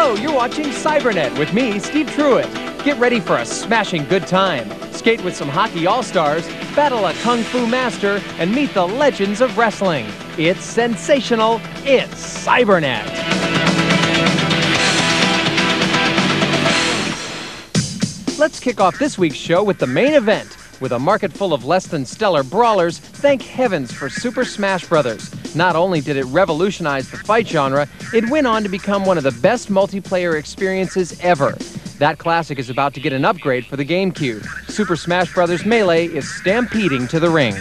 Hello, you're watching Cybernet with me, Steve Truitt. Get ready for a smashing good time. Skate with some hockey all-stars, battle a kung fu master, and meet the legends of wrestling. It's sensational. It's Cybernet. Let's kick off this week's show with the main event. With a market full of less than stellar brawlers, thank heavens for Super Smash Bros. Not only did it revolutionize the fight genre, it went on to become one of the best multiplayer experiences ever. That classic is about to get an upgrade for the GameCube. Super Smash Bros. Melee is stampeding to the ring.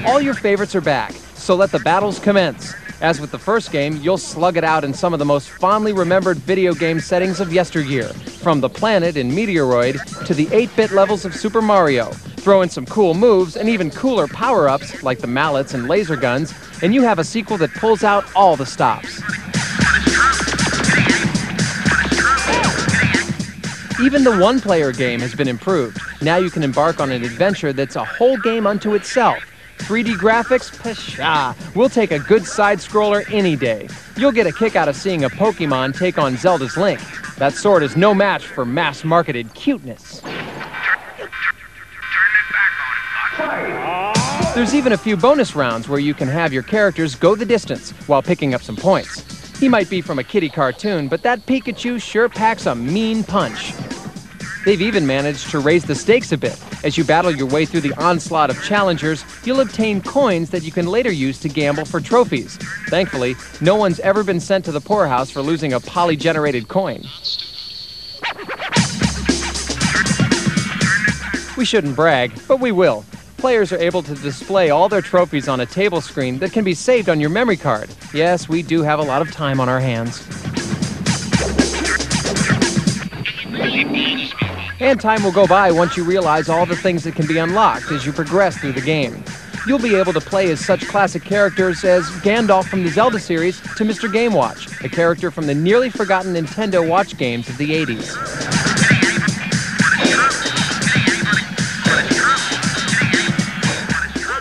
All your favorites are back, so let the battles commence. As with the first game, you'll slug it out in some of the most fondly remembered video game settings of yesteryear, from the planet in Meteoroid to the 8-bit levels of Super Mario. Throw in some cool moves and even cooler power-ups like the mallets and laser guns, and you have a sequel that pulls out all the stops. Even the one-player game has been improved. Now you can embark on an adventure that's a whole game unto itself. 3D graphics? Pshaw! We'll take a good side-scroller any day. You'll get a kick out of seeing a Pokemon take on Zelda's Link. That sword is no match for mass-marketed cuteness. There's even a few bonus rounds where you can have your characters go the distance while picking up some points. He might be from a kiddie cartoon, but that Pikachu sure packs a mean punch. They've even managed to raise the stakes a bit. As you battle your way through the onslaught of challengers, you'll obtain coins that you can later use to gamble for trophies. Thankfully, no one's ever been sent to the poorhouse for losing a poly-generated coin. We shouldn't brag, but we will. Players are able to display all their trophies on a table screen that can be saved on your memory card. Yes, we do have a lot of time on our hands. And time will go by once you realize all the things that can be unlocked as you progress through the game. You'll be able to play as such classic characters as Gandalf from the Zelda series to Mr. Game Watch, a character from the nearly forgotten Nintendo Watch games of the 80s.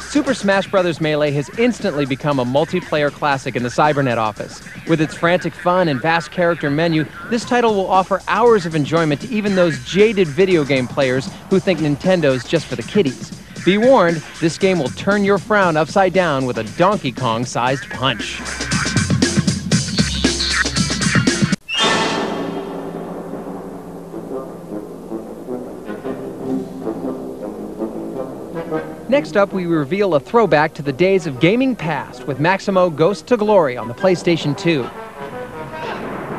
Super Smash Bros. Melee has instantly become a multiplayer classic in the Cybernet office. With its frantic fun and vast character menu, this title will offer hours of enjoyment to even those jaded video game players who think Nintendo's just for the kiddies. Be warned, this game will turn your frown upside down with a Donkey Kong-sized punch. Next up, we reveal a throwback to the days of gaming past with Maximo Ghost to Glory on the PlayStation 2.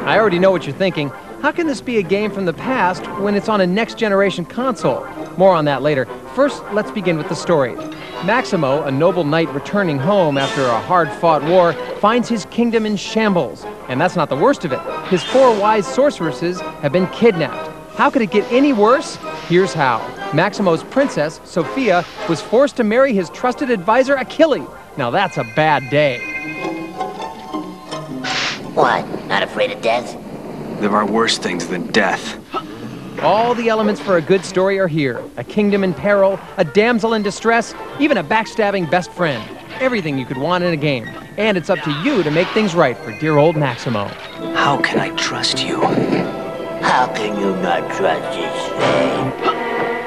I already know what you're thinking. How can this be a game from the past when it's on a next-generation console? More on that later. First, let's begin with the story. Maximo, a noble knight returning home after a hard-fought war, finds his kingdom in shambles. And that's not the worst of it. His 4 wise sorceresses have been kidnapped. How could it get any worse? Here's how. Maximo's princess, Sophia, was forced to marry his trusted advisor, Achille. Now that's a bad day. What? Not afraid of death? There are worse things than death. All the elements for a good story are here. A kingdom in peril, a damsel in distress, even a backstabbing best friend. Everything you could want in a game. And it's up to you to make things right for dear old Maximo. How can I trust you? How can you not trust his fame?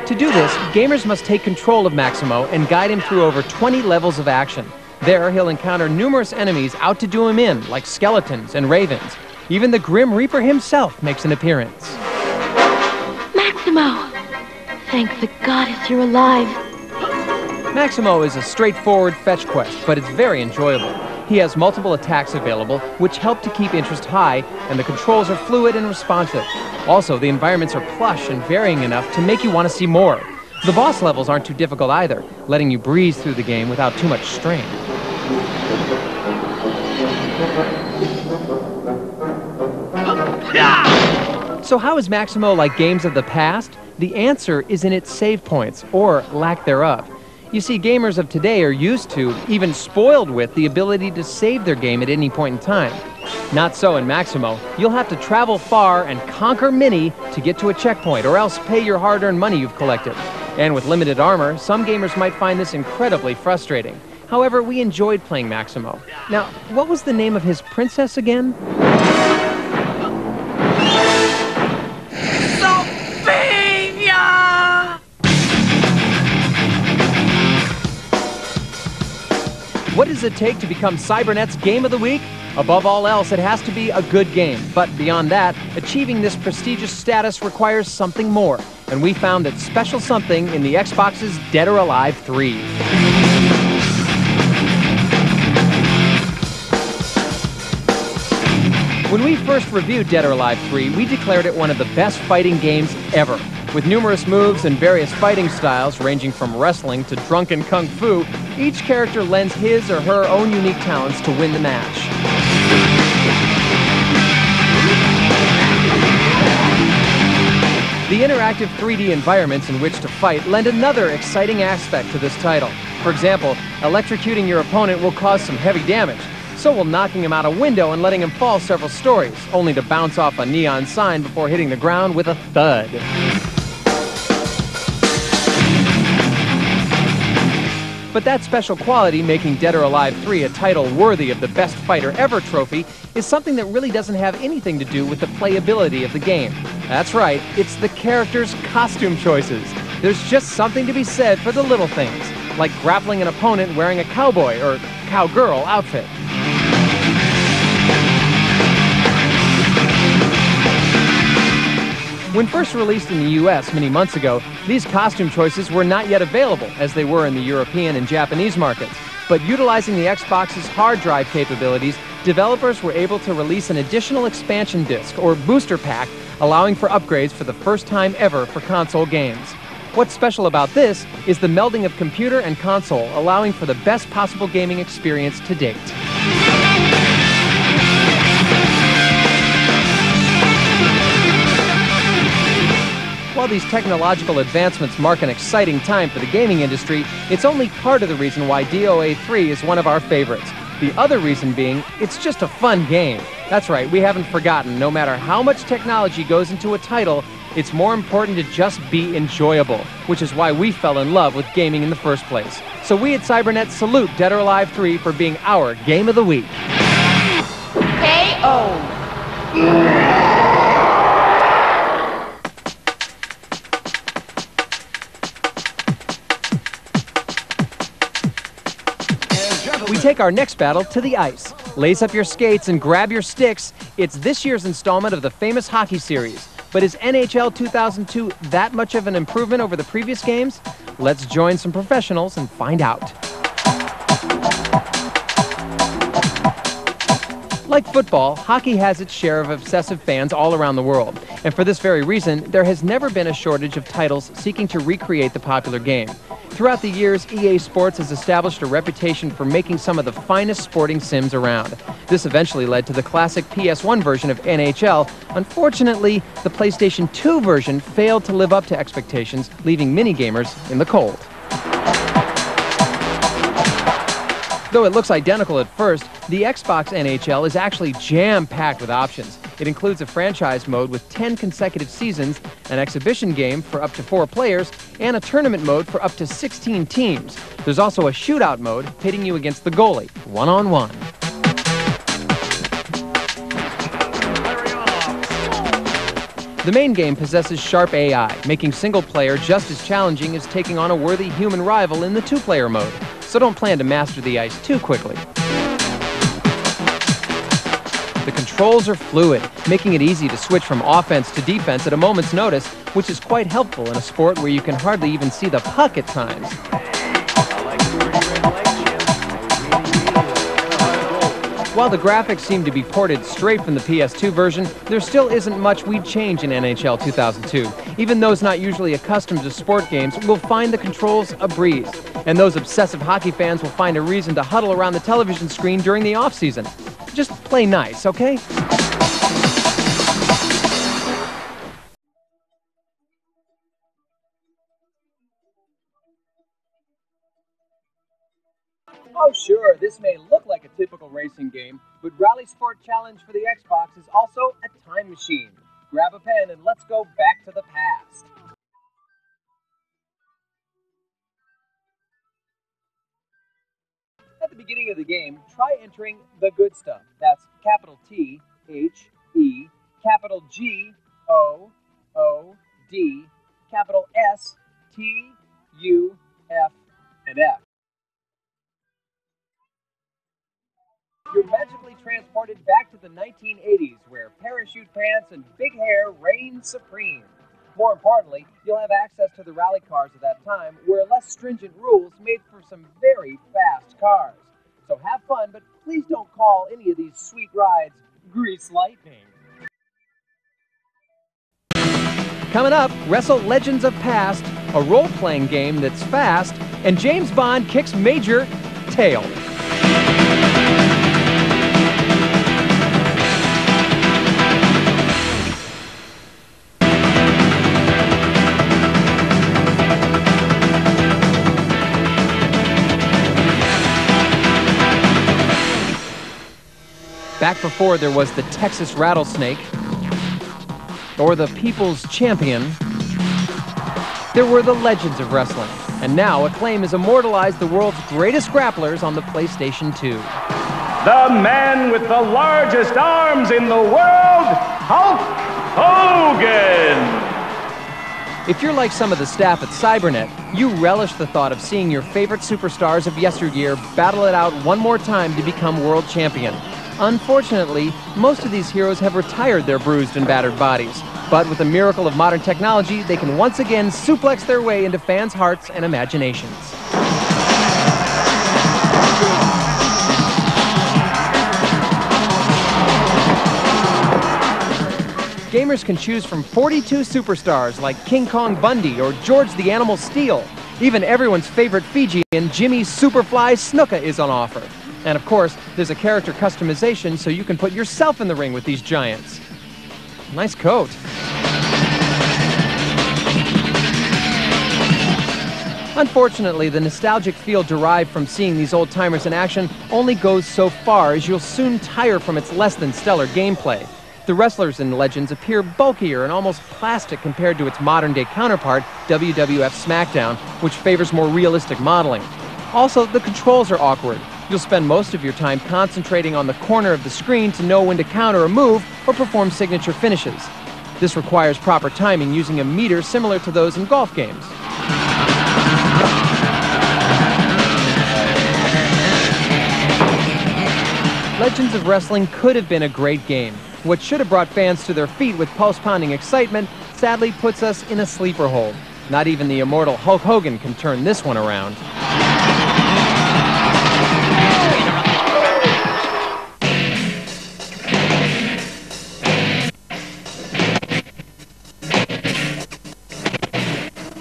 To do this, gamers must take control of Maximo and guide him through over 20 levels of action. There, he'll encounter numerous enemies out to do him in, like skeletons and ravens. Even the Grim Reaper himself makes an appearance. Maximo! Thank the goddess you're alive. Maximo is a straightforward fetch quest, but it's very enjoyable. He has multiple attacks available, which help to keep interest high, and the controls are fluid and responsive. Also, the environments are plush and varying enough to make you want to see more. The boss levels aren't too difficult either, letting you breeze through the game without too much strain. So how is Maximo like games of the past? The answer is in its save points, or lack thereof. You see, gamers of today are used to, even spoiled with, the ability to save their game at any point in time. Not so in Maximo. You'll have to travel far and conquer many to get to a checkpoint, or else pay your hard-earned money you've collected. And with limited armor, some gamers might find this incredibly frustrating. However, we enjoyed playing Maximo. Now, what was the name of his princess again? What does it take to become Cybernet's Game of the Week? Above all else, it has to be a good game. But beyond that, achieving this prestigious status requires something more. And we found that special something in the Xbox's Dead or Alive 3. When we first reviewed Dead or Alive 3, we declared it one of the best fighting games ever. With numerous moves and various fighting styles ranging from wrestling to drunken kung fu, each character lends his or her own unique talents to win the match. The interactive 3D environments in which to fight lend another exciting aspect to this title. For example, electrocuting your opponent will cause some heavy damage. So will knocking him out a window and letting him fall several stories, only to bounce off a neon sign before hitting the ground with a thud. But that special quality making Dead or Alive 3 a title worthy of the Best Fighter Ever trophy is something that really doesn't have anything to do with the playability of the game. That's right, it's the characters' costume choices. There's just something to be said for the little things, like grappling an opponent wearing a cowboy or cowgirl outfit. When first released in the US many months ago, these costume choices were not yet available as they were in the European and Japanese markets. But utilizing the Xbox's hard drive capabilities, developers were able to release an additional expansion disc or booster pack, allowing for upgrades for the first time ever for console games. What's special about this is the melding of computer and console, allowing for the best possible gaming experience to date. While these technological advancements mark an exciting time for the gaming industry, it's only part of the reason why DOA 3 is one of our favorites. The other reason being, it's just a fun game. That's right, we haven't forgotten, no matter how much technology goes into a title, it's more important to just be enjoyable, which is why we fell in love with gaming in the first place. So we at Cybernet salute Dead or Alive 3 for being our Game of the Week. KO. We take our next battle to the ice. Lace up your skates and grab your sticks. It's this year's installment of the famous hockey series. But is NHL 2002 that much of an improvement over the previous games? Let's join some professionals and find out. Like football, hockey has its share of obsessive fans all around the world. And for this very reason, there has never been a shortage of titles seeking to recreate the popular game. Throughout the years, EA Sports has established a reputation for making some of the finest sporting sims around. This eventually led to the classic PS1 version of NHL. Unfortunately, the PlayStation 2 version failed to live up to expectations, leaving many gamers in the cold. Though it looks identical at first, the Xbox NHL is actually jam-packed with options. It includes a franchise mode with 10 consecutive seasons, an exhibition game for up to 4 players, and a tournament mode for up to 16 teams. There's also a shootout mode pitting you against the goalie, one-on-one. The main game possesses sharp AI, making single player just as challenging as taking on a worthy human rival in the 2-player mode. So don't plan to master the ice too quickly. The controls are fluid, making it easy to switch from offense to defense at a moment's notice, which is quite helpful in a sport where you can hardly even see the puck at times. While the graphics seem to be ported straight from the PS2 version, there still isn't much we'd change in NHL 2002. Even those not usually accustomed to sport games will find the controls a breeze. And those obsessive hockey fans will find a reason to huddle around the television screen during the off-season. Just play nice, okay? Oh sure, this may look like a typical racing game, but RalliSport Challenge for the Xbox is also a time machine. Grab a pen and let's go back to the past. the beginning of the game, try entering the good stuff. That's capital T, H, E, capital G, O, O, D, capital S, T, U, F, and F. You're magically transported back to the 1980s, where parachute pants and big hair reign supreme. More importantly, you'll have access to the rally cars of that time, where less stringent rules made for some very fast cars. So have fun, but please don't call any of these sweet rides grease lightning. Coming up, wrestle Legends of Past, a role-playing game that's fast, and James Bond kicks major tail. Back before there was the Texas Rattlesnake, or the People's Champion, there were the Legends of Wrestling. And now Acclaim has immortalized the world's greatest grapplers on the PlayStation 2. The man with the largest arms in the world, Hulk Hogan! If you're like some of the staff at Cybernet, you relish the thought of seeing your favorite superstars of yesteryear battle it out one more time to become world champion. Unfortunately, most of these heroes have retired their bruised and battered bodies. But with the miracle of modern technology, they can once again suplex their way into fans' hearts and imaginations. Gamers can choose from 42 superstars like King Kong Bundy or George the Animal Steel. Even everyone's favorite Fijian, Jimmy Superfly Snuka, is on offer. And of course, there's a character customization so you can put yourself in the ring with these giants. Nice coat. Unfortunately, the nostalgic feel derived from seeing these old-timers in action only goes so far, as you'll soon tire from its less than stellar gameplay. The wrestlers in Legends appear bulkier and almost plastic compared to its modern-day counterpart, WWF SmackDown, which favors more realistic modeling. Also, the controls are awkward. You'll spend most of your time concentrating on the corner of the screen to know when to counter a move or perform signature finishes. This requires proper timing using a meter similar to those in golf games. Legends of Wrestling could have been a great game. What should have brought fans to their feet with pulse-pounding excitement sadly puts us in a sleeper hold. Not even the immortal Hulk Hogan can turn this one around.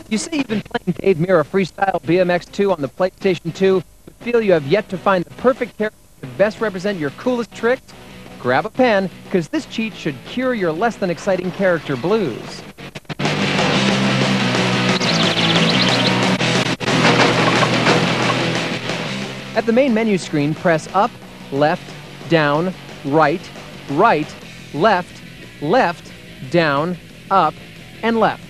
You say you've been playing Dave Mirra Freestyle BMX 2 on the PlayStation 2, but feel you have yet to find the perfect character to best represent your coolest tricks? Grab a pen, because this cheat should cure your less than exciting character blues. At the main menu screen, press up, left, down, right, right, left, left, down, up, and left.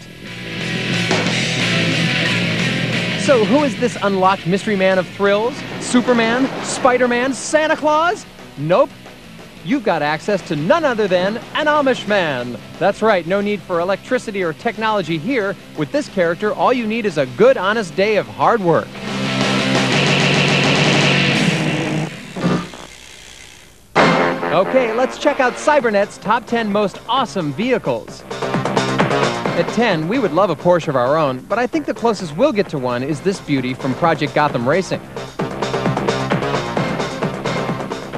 So who is this unlocked mystery man of thrills? Superman? Spider-Man? Santa Claus? Nope. You've got access to none other than an Amish man. That's right, no need for electricity or technology here. With this character, all you need is a good, honest day of hard work. Okay, let's check out Cybernet's top 10 most awesome vehicles. At 10, we would love a Porsche of our own, but I think the closest we'll get to one is this beauty from Project Gotham Racing.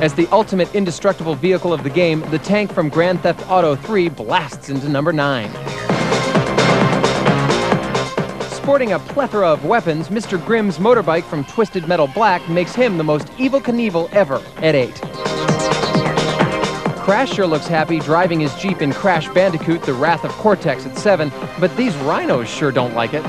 As the ultimate indestructible vehicle of the game, the tank from Grand Theft Auto 3 blasts into number 9. Sporting a plethora of weapons, Mr. Grimm's motorbike from Twisted Metal Black makes him the most Evel Knievel ever at 8. Crash sure looks happy driving his Jeep in Crash Bandicoot, The Wrath of Cortex at 7, but these rhinos sure don't like it.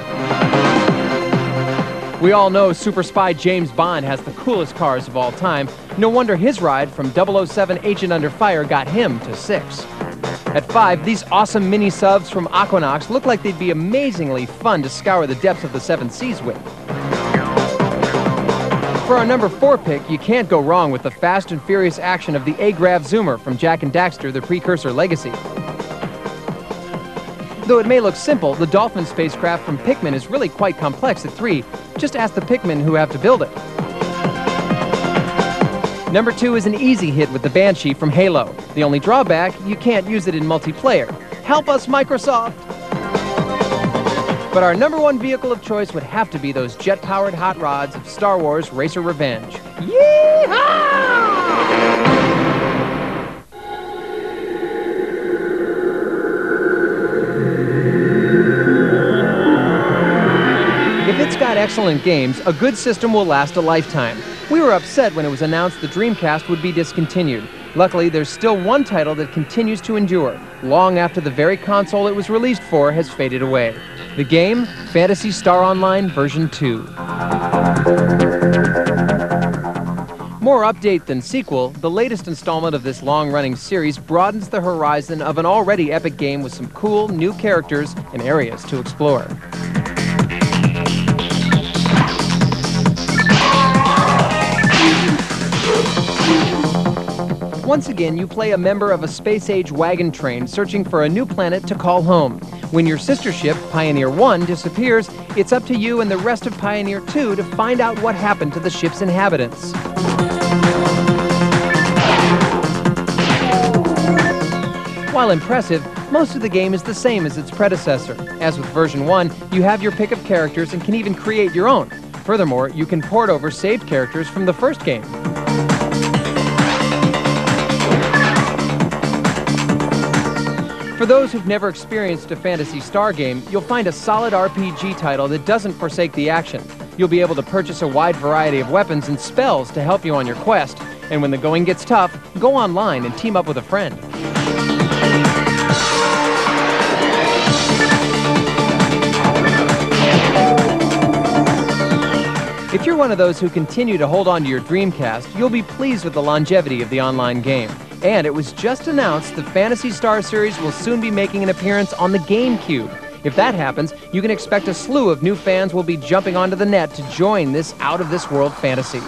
We all know super spy James Bond has the coolest cars of all time. No wonder his ride from 007 Agent Under Fire got him to 6. At 5, these awesome mini-subs from Aquanox look like they'd be amazingly fun to scour the depths of the 7 seas with. For our number 4 pick, you can't go wrong with the fast and furious action of the A-Grav Zoomer from Jak and Daxter, the precursor Legacy. Though it may look simple, the Dolphin spacecraft from Pikmin is really quite complex at 3. Just ask the Pikmin who have to build it. Number 2 is an easy hit with the Banshee from Halo. The only drawback, you can't use it in multiplayer. Help us, Microsoft! But our number 1 vehicle of choice would have to be those jet-powered hot rods of Star Wars Racer Revenge. Yeehaw! If it's got excellent games, a good system will last a lifetime. We were upset when it was announced the Dreamcast would be discontinued. Luckily, there's still one title that continues to endure, long after the very console it was released for has faded away. The game, Phantasy Star Online version 2. More update than sequel, the latest installment of this long-running series broadens the horizon of an already epic game with some cool, new characters and areas to explore. Once again, you play a member of a space-age wagon train searching for a new planet to call home. When your sister ship, Pioneer 1, disappears, it's up to you and the rest of Pioneer 2 to find out what happened to the ship's inhabitants. While impressive, most of the game is the same as its predecessor. As with version 1, you have your pick of characters and can even create your own. Furthermore, you can port over saved characters from the first game. For those who've never experienced a Phantasy Star game, you'll find a solid RPG title that doesn't forsake the action. You'll be able to purchase a wide variety of weapons and spells to help you on your quest. And when the going gets tough, go online and team up with a friend. If you're one of those who continue to hold on to your Dreamcast, you'll be pleased with the longevity of the online game. And it was just announced the Phantasy Star series will soon be making an appearance on the GameCube. If that happens, you can expect a slew of new fans will be jumping onto the net to join this out-of-this-world fantasy.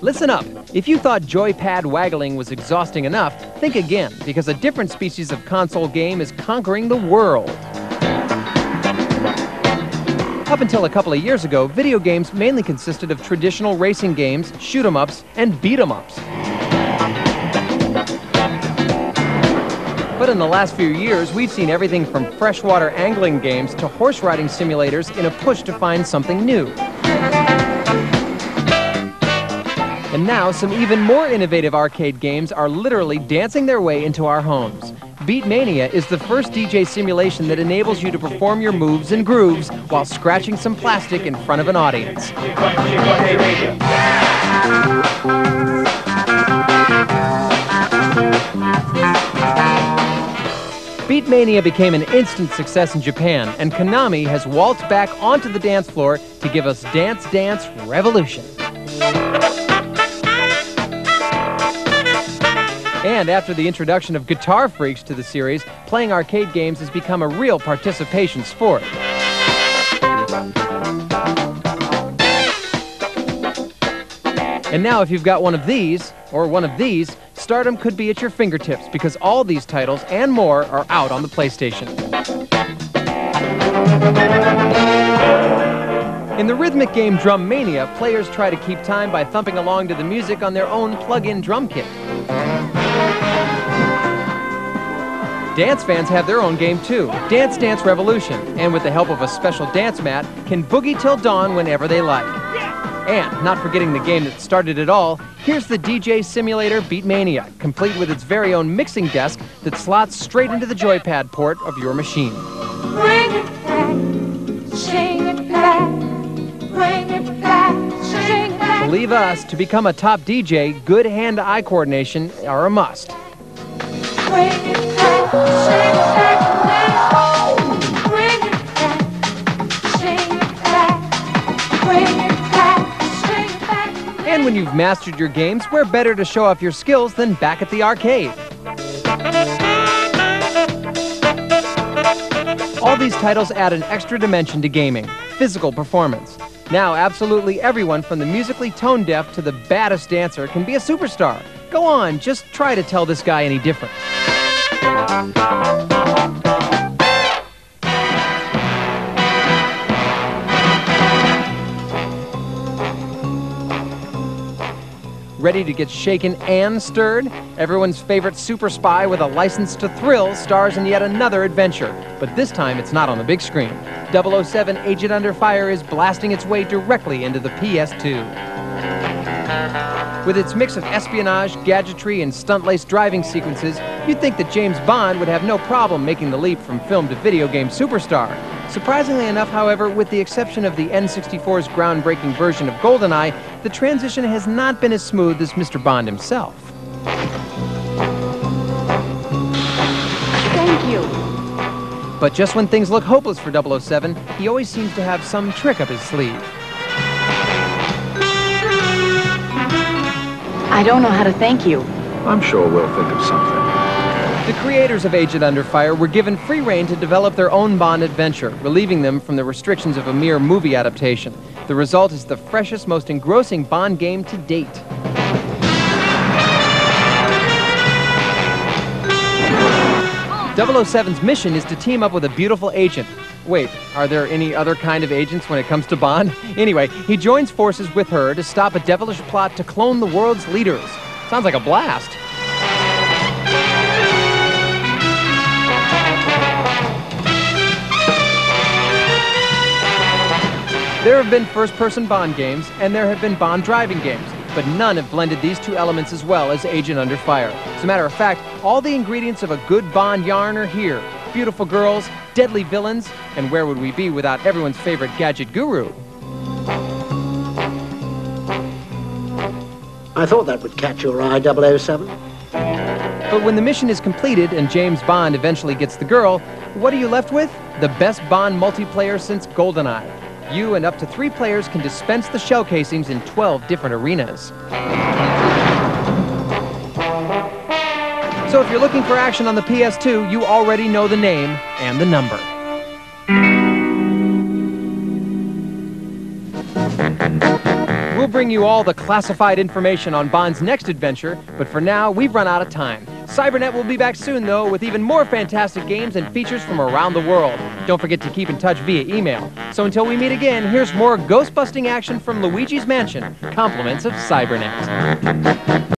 Listen up. If you thought joypad waggling was exhausting enough, think again, because a different species of console game is conquering the world. Up until a couple of years ago, video games mainly consisted of traditional racing games, shoot-'em-ups, and beat-'em-ups. But in the last few years, we've seen everything from freshwater angling games to horse riding simulators in a push to find something new. And now, some even more innovative arcade games are literally dancing their way into our homes. Beat Mania is the first DJ simulation that enables you to perform your moves and grooves while scratching some plastic in front of an audience. Beat Mania became an instant success in Japan, and Konami has waltzed back onto the dance floor to give us Dance Dance Revolution. And after the introduction of Guitar Freaks to the series, playing arcade games has become a real participation sport. And now if you've got one of these, or one of these, stardom could be at your fingertips, because all these titles and more are out on the PlayStation. In the rhythmic game Drum Mania, players try to keep time by thumping along to the music on their own plug-in drum kit. Dance fans have their own game too, Dance Dance Revolution, and with the help of a special dance mat, can boogie till dawn whenever they like. And, not forgetting the game that started it all, here's the DJ simulator Beat Mania, complete with its very own mixing desk that slots straight into the joypad port of your machine. Bring it back, sing it back, bring it back, sing it back. Believe us, to become a top DJ, good hand-eye coordination are a must. Bring it back, sing it back, bring it back, sing it back, bring it back, sing it back. And when you've mastered your games, where better to show off your skills than back at the arcade? All these titles add an extra dimension to gaming, physical performance. Now, absolutely everyone from the musically tone-deaf to the baddest dancer can be a superstar. Go on, just try to tell this guy any different. Ready to get shaken and stirred? Everyone's favorite super spy with a license to thrill stars in yet another adventure. But this time, it's not on the big screen. 007 Agent Under Fire is blasting its way directly into the PS2. With its mix of espionage, gadgetry, and stunt-laced driving sequences, you'd think that James Bond would have no problem making the leap from film to video game superstar. Surprisingly enough, however, with the exception of the N64's groundbreaking version of GoldenEye, the transition has not been as smooth as Mr. Bond himself. Thank you. But just when things look hopeless for 007, he always seems to have some trick up his sleeve. I don't know how to thank you. I'm sure we'll think of something. The creators of Agent Under Fire were given free rein to develop their own Bond adventure, relieving them from the restrictions of a mere movie adaptation. The result is the freshest, most engrossing Bond game to date. .007's mission is to team up with a beautiful agent. Wait, are there any other kind of agents when it comes to Bond? Anyway, he joins forces with her to stop a devilish plot to clone the world's leaders. Sounds like a blast. There have been first-person Bond games, and there have been Bond driving games, but none have blended these two elements as well as Agent Under Fire. As a matter of fact, all the ingredients of a good Bond yarn are here. Beautiful girls, deadly villains, and where would we be without everyone's favorite gadget guru? I thought that would catch your eye, 007. But when the mission is completed and James Bond eventually gets the girl, what are you left with? The best Bond multiplayer since GoldenEye. You and up to 3 players can dispense the shell casings in 12 different arenas. So if you're looking for action on the PS2, you already know the name and the number. We'll bring you all the classified information on Bond's next adventure, but for now, we've run out of time. Cybernet will be back soon, though, with even more fantastic games and features from around the world. Don't forget to keep in touch via email. So until we meet again, here's more ghost-busting action from Luigi's Mansion, compliments of Cybernet.